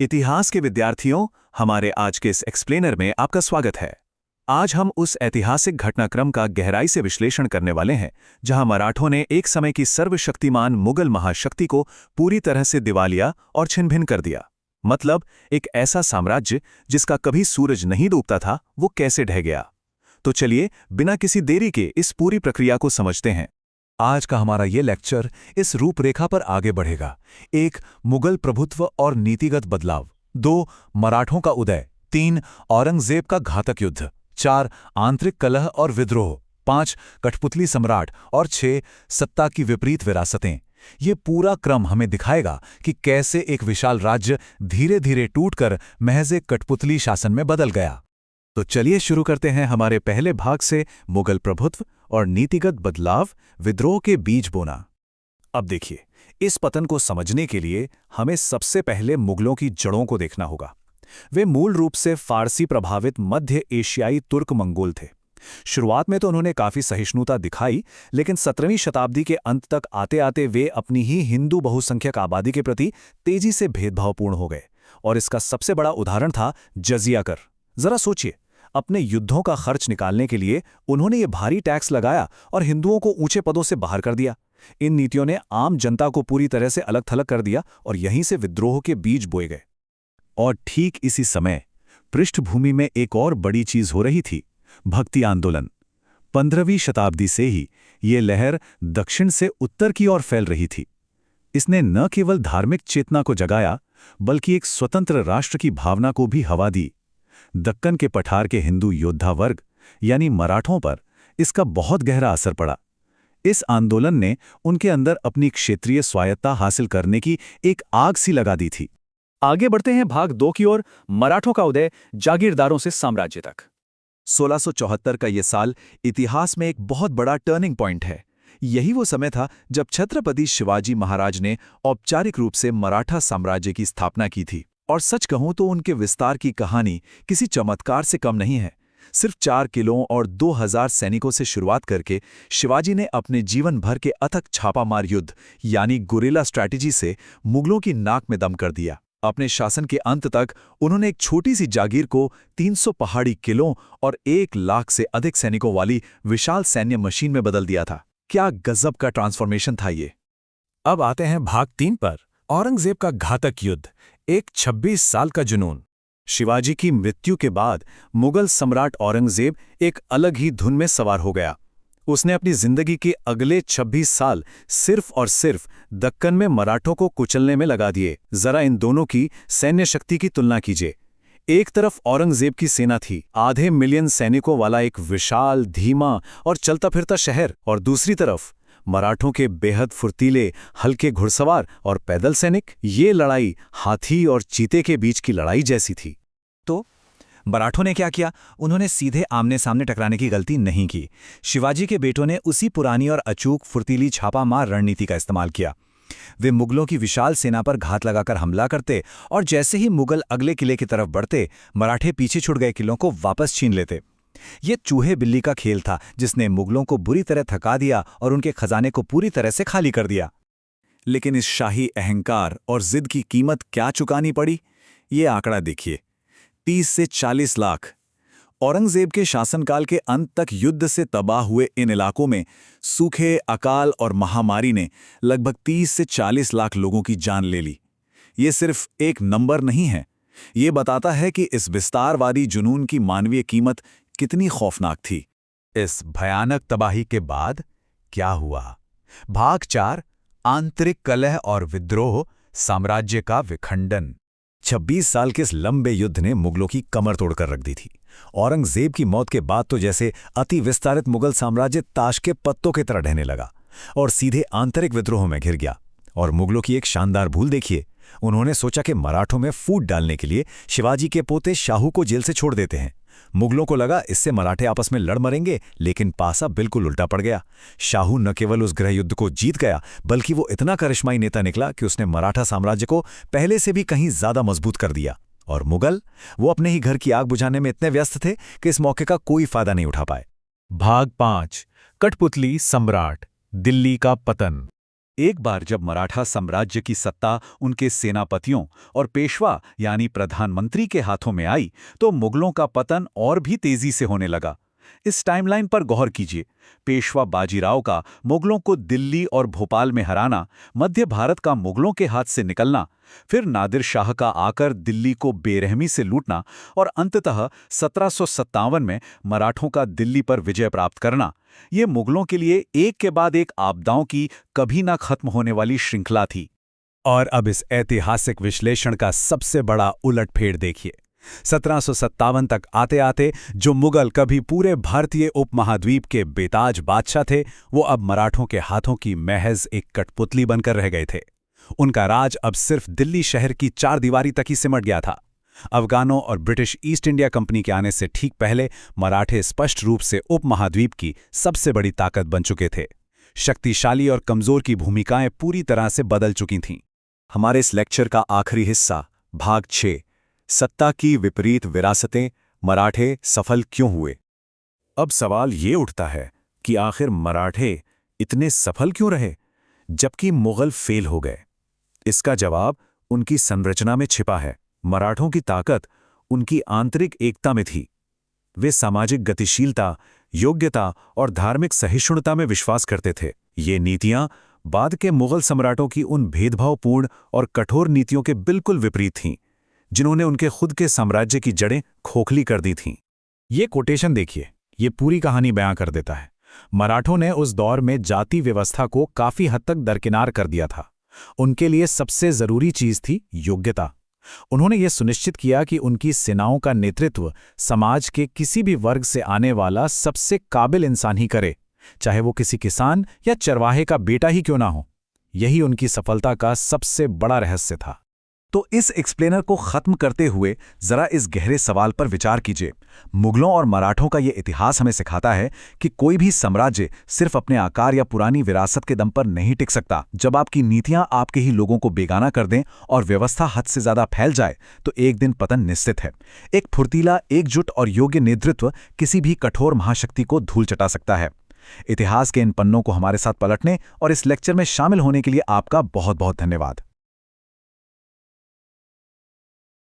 इतिहास के विद्यार्थियों, हमारे आज के इस एक्सप्लेनर में आपका स्वागत है। आज हम उस ऐतिहासिक घटनाक्रम का गहराई से विश्लेषण करने वाले हैं जहां मराठों ने एक समय की सर्वशक्तिमान मुगल महाशक्ति को पूरी तरह से दिवालिया और छिन्न-भिन्न कर दिया। मतलब एक ऐसा साम्राज्य जिसका कभी सूरज नहीं डूबता था, वो कैसे ढह गया। तो चलिए बिना किसी देरी के इस पूरी प्रक्रिया को समझते हैं। आज का हमारा ये लेक्चर इस रूपरेखा पर आगे बढ़ेगा। 1. मुगल प्रभुत्व और नीतिगत बदलाव। 2. मराठों का उदय। 3. औरंगजेब का घातक युद्ध। 4. आंतरिक कलह और विद्रोह। 5. कठपुतली सम्राट और 6. सत्ता की विपरीत विरासतें। ये पूरा क्रम हमें दिखाएगा कि कैसे एक विशाल राज्य धीरे धीरे टूटकर महज एक कठपुतली शासन में बदल गया। तो चलिए शुरू करते हैं हमारे पहले भाग से, मुगल प्रभुत्व और नीतिगत बदलाव, विद्रोह के बीज बोना। अब देखिए, इस पतन को समझने के लिए हमें सबसे पहले मुगलों की जड़ों को देखना होगा। वे मूल रूप से फारसी प्रभावित मध्य एशियाई तुर्क मंगोल थे। शुरुआत में तो उन्होंने काफी सहिष्णुता दिखाई, लेकिन 17वीं शताब्दी के अंत तक आते आते वे अपनी ही हिंदू बहुसंख्यक आबादी के प्रति तेजी से भेदभावपूर्ण हो गए। और इसका सबसे बड़ा उदाहरण था जजिया कर। जरा सोचिए, अपने युद्धों का खर्च निकालने के लिए उन्होंने ये भारी टैक्स लगाया और हिंदुओं को ऊंचे पदों से बाहर कर दिया। इन नीतियों ने आम जनता को पूरी तरह से अलग थलग कर दिया और यहीं से विद्रोह के बीज बोए गए। और ठीक इसी समय पृष्ठभूमि में एक और बड़ी चीज हो रही थी, भक्ति आंदोलन। 15वीं शताब्दी से ही ये लहर दक्षिण से उत्तर की ओर फैल रही थी। इसने न केवल धार्मिक चेतना को जगाया, बल्कि एक स्वतंत्र राष्ट्र की भावना को भी हवा दी। दक्कन के पठार के हिंदू योद्धा वर्ग यानी मराठों पर इसका बहुत गहरा असर पड़ा। इस आंदोलन ने उनके अंदर अपनी क्षेत्रीय स्वायत्ता हासिल करने की एक आग सी लगा दी थी। आगे बढ़ते हैं भाग 2 की ओर, मराठों का उदय जागीरदारों से साम्राज्य तक। 1674 का यह साल इतिहास में एक बहुत बड़ा टर्निंग पॉइंट है। यही वो समय था जब छत्रपति शिवाजी महाराज ने औपचारिक रूप से मराठा साम्राज्य की स्थापना की थी। और सच कहूं तो उनके विस्तार की कहानी किसी चमत्कार से कम नहीं है। सिर्फ 4 किलों और 2000 सैनिकों से शुरुआत करके शिवाजी ने अपने जीवन भर के अथक छापामार युद्ध यानी गुरिल्ला स्ट्रैटेजी से मुगलों की नाक में दम कर दिया। अपने शासन के अंत तक उन्होंने एक छोटी सी जागीर को 300 पहाड़ी किलों और 1 लाख से अधिक सैनिकों वाली विशाल सैन्य मशीन में बदल दिया था। क्या गजब का ट्रांसफॉर्मेशन था ये। अब आते हैं भाग 3 पर, औरंगजेब का घातक युद्ध, एक 26 साल का जुनून। शिवाजी की मृत्यु के बाद मुगल सम्राट औरंगजेब एक अलग ही धुन में सवार हो गया। उसने अपनी जिंदगी के अगले 26 साल सिर्फ और सिर्फ दक्कन में मराठों को कुचलने में लगा दिए। जरा इन दोनों की सैन्य शक्ति की तुलना कीजिए। एक तरफ औरंगजेब की सेना थी, आधे मिलियन सैनिकों वाला एक विशाल, धीमा और चलता फिरता शहर, और दूसरी तरफ मराठों के बेहद फुर्तीले, हल्के घुड़सवार और पैदल सैनिक। ये लड़ाई हाथी और चीते के बीच की लड़ाई जैसी थी। तो मराठों ने क्या किया? उन्होंने सीधे आमने सामने टकराने की गलती नहीं की। शिवाजी के बेटों ने उसी पुरानी और अचूक फुर्तीली छापामार रणनीति का इस्तेमाल किया। वे मुगलों की विशाल सेना पर घात लगाकर हमला करते और जैसे ही मुगल अगले किले की तरफ बढ़ते, मराठे पीछे छूट गए किलों को वापस छीन लेते। ये चूहे बिल्ली का खेल था जिसने मुगलों को बुरी तरह थका दिया और उनके खजाने को पूरी तरह से खाली कर दिया। लेकिन इस शाही अहंकार और जिद की कीमत क्या चुकानी पड़ी? ये आंकड़ा देखिए, 30 से 40 लाख। औरंगजेब के शासनकाल के अंत तक युद्ध से तबाह हुए इन इलाकों में सूखे, अकाल और महामारी ने लगभग 30 से 40 लाख लोगों की जान ले ली। ये सिर्फ एक नंबर नहीं है, ये बताता है कि इस विस्तारवादी जुनून की मानवीय कीमत कितनी खौफनाक थी। इस भयानक तबाही के बाद क्या हुआ? भाग 4, आंतरिक कलह और विद्रोह, साम्राज्य का विखंडन। 26 साल के इस लंबे युद्ध ने मुगलों की कमर तोड़कर रख दी थी। औरंगजेब की मौत के बाद तो जैसे अति विस्तारित मुगल साम्राज्य ताश के पत्तों की तरह ढहने लगा और सीधे आंतरिक विद्रोह में घिर गया। और मुगलों की एक शानदार भूल देखिए, उन्होंने सोचा कि मराठों में फूट डालने के लिए शिवाजी के पोते शाहू को जेल से छोड़ देते हैं। मुगलों को लगा इससे मराठे आपस में लड़ मरेंगे, लेकिन पासा बिल्कुल उल्टा पड़ गया। शाहू न केवल उस गृह युद्ध को जीत गया, बल्कि वो इतना करिश्माई नेता निकला कि उसने मराठा साम्राज्य को पहले से भी कहीं ज्यादा मजबूत कर दिया। और मुगल, वो अपने ही घर की आग बुझाने में इतने व्यस्त थे कि इस मौके का कोई फायदा नहीं उठा पाए। भाग 5, कठपुतली सम्राट, दिल्ली का पतन। एक बार जब मराठा साम्राज्य की सत्ता उनके सेनापतियों और पेशवा यानी प्रधानमंत्री के हाथों में आई, तो मुगलों का पतन और भी तेजी से होने लगा। इस टाइमलाइन पर गौर कीजिए। पेशवा बाजीराव का मुगलों को दिल्ली और भोपाल में हराना, मध्य भारत का मुगलों के हाथ से निकलना, फिर नादिर शाह का आकर दिल्ली को बेरहमी से लूटना और अंततः 1757 में मराठों का दिल्ली पर विजय प्राप्त करना, ये मुगलों के लिए एक के बाद एक आपदाओं की कभी ना खत्म होने वाली श्रृंखला थी। और अब इस ऐतिहासिक विश्लेषण का सबसे बड़ा उलटफेर देखिए। 1757 तक आते आते जो मुगल कभी पूरे भारतीय उपमहाद्वीप के बेताज बादशाह थे, वो अब मराठों के हाथों की महज एक कठपुतली बनकर रह गए थे। उनका राज अब सिर्फ दिल्ली शहर की चार दीवारी तक ही सिमट गया था। अफगानों और ब्रिटिश ईस्ट इंडिया कंपनी के आने से ठीक पहले मराठे स्पष्ट रूप से उपमहाद्वीप की सबसे बड़ी ताकत बन चुके थे। शक्तिशाली और कमजोर की भूमिकाएं पूरी तरह से बदल चुकी थीं। हमारे इस लेक्चर का आखिरी हिस्सा, भाग 6, सत्ता की विपरीत विरासतें, मराठे सफल क्यों हुए। अब सवाल ये उठता है कि आखिर मराठे इतने सफल क्यों रहे, जबकि मुगल फेल हो गए। इसका जवाब उनकी संरचना में छिपा है। मराठों की ताकत उनकी आंतरिक एकता में थी। वे सामाजिक गतिशीलता, योग्यता और धार्मिक सहिष्णुता में विश्वास करते थे। ये नीतियां बाद के मुगल सम्राटों की उन भेदभावपूर्ण और कठोर नीतियों के बिल्कुल विपरीत थीं, जिन्होंने उनके खुद के साम्राज्य की जड़ें खोखली कर दी थीं। ये कोटेशन देखिए, ये पूरी कहानी बयां कर देता है। मराठों ने उस दौर में जाति व्यवस्था को काफी हद तक दरकिनार कर दिया था। उनके लिए सबसे जरूरी चीज थी योग्यता। उन्होंने ये सुनिश्चित किया कि उनकी सेनाओं का नेतृत्व समाज के किसी भी वर्ग से आने वाला सबसे काबिल इंसान ही करे, चाहे वो किसी किसान या चरवाहे का बेटा ही क्यों ना हो। यही उनकी सफलता का सबसे बड़ा रहस्य था। तो इस एक्सप्लेनर को खत्म करते हुए जरा इस गहरे सवाल पर विचार कीजिए। मुगलों और मराठों का ये इतिहास हमें सिखाता है कि कोई भी साम्राज्य सिर्फ अपने आकार या पुरानी विरासत के दम पर नहीं टिक सकता। जब आपकी नीतियां आपके ही लोगों को बेगाना कर दें और व्यवस्था हद से ज्यादा फैल जाए, तो एक दिन पतन निश्चित है। एक फुर्तीला, एकजुट और योग्य नेतृत्व किसी भी कठोर महाशक्ति को धूल चटा सकता है। इतिहास के इन पन्नों को हमारे साथ पलटने और इस लेक्चर में शामिल होने के लिए आपका बहुत बहुत धन्यवाद।